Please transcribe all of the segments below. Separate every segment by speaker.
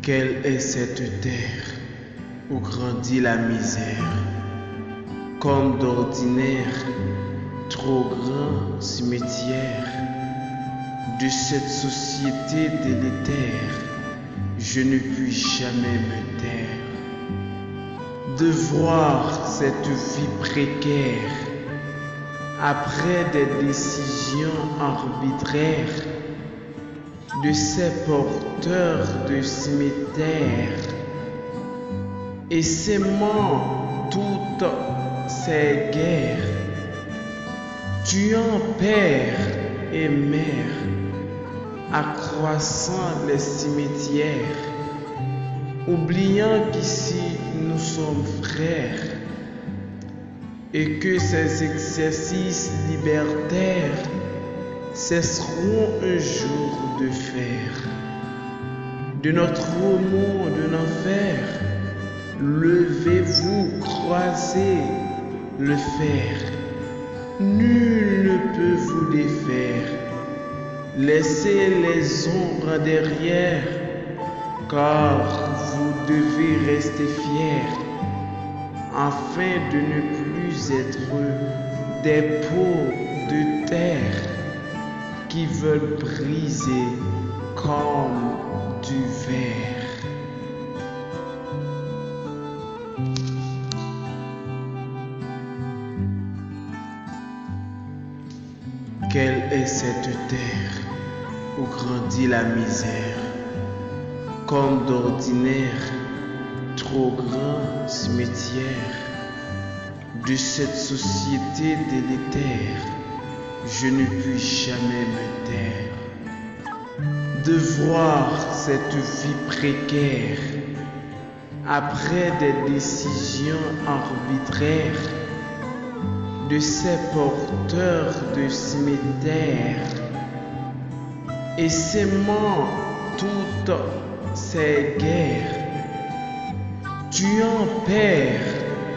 Speaker 1: Quelle est cette terre où grandit la misère? Comme d'ordinaire, trop grand cimetière de cette société délétère, je ne puis jamais me taire. De voir cette vie précaire, après des décisions arbitraires, de ces porteurs de cimetières, et s'aimant toutes ces guerres, tuant père et mère, accroissant les cimetières, oubliant qu'ici nous sommes frères, et que ces exercices libertaires cesseront un jour de faire. De notre monde en enfer, levez-vous, croisez le fer. Nul ne peut vous défaire. Laissez les ombres derrière, car vous devez rester fiers, afin de ne plus être des pots de terre qui veulent briser comme du verre. Quelle est cette terre où grandit la misère? Comme d'ordinaire, trop grand cimetière de cette société délétère, je ne puis jamais me taire. De voir cette vie précaire, après des décisions arbitraires, de ces porteurs de cimetières, et s'aimant toutes ces guerres, tuant père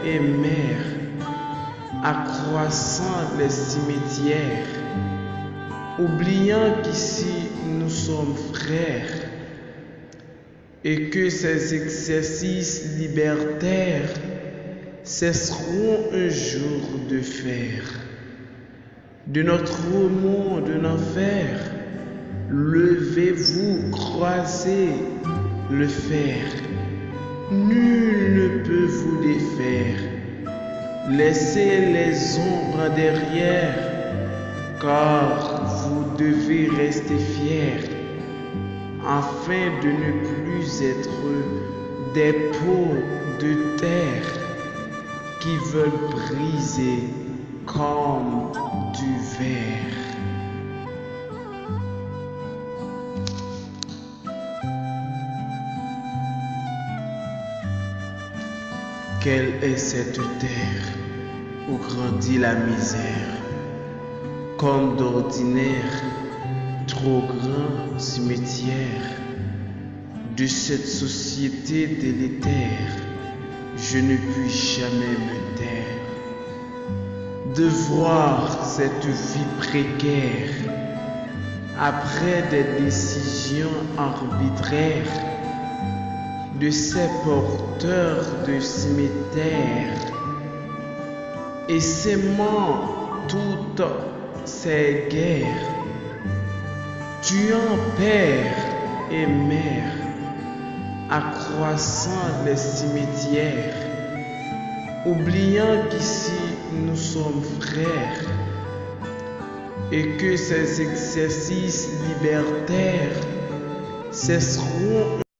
Speaker 1: et mère, accroissant les cimetières, oubliant qu'ici nous sommes frères, et que ces exercices libertaires cesseront un jour de faire. De notre monde en enfer, levez-vous, croisez le fer. Nul ne peut vous défaire. Laissez les ombres derrière, car vous devez rester fiers, afin de ne plus être des pots de terre qui veulent briser comme du verre. Quelle est cette terre où grandit la misère? Comme d'ordinaire, trop grand cimetière de cette société délétère, je ne puis jamais me taire. De voir cette vie précaire, après des décisions arbitraires, de ces porteurs de cimetières, et s'aimant toutes ces guerres, tuant père et mère, accroissant les cimetières, oubliant qu'ici nous sommes frères, et que ces exercices libertaires cesseront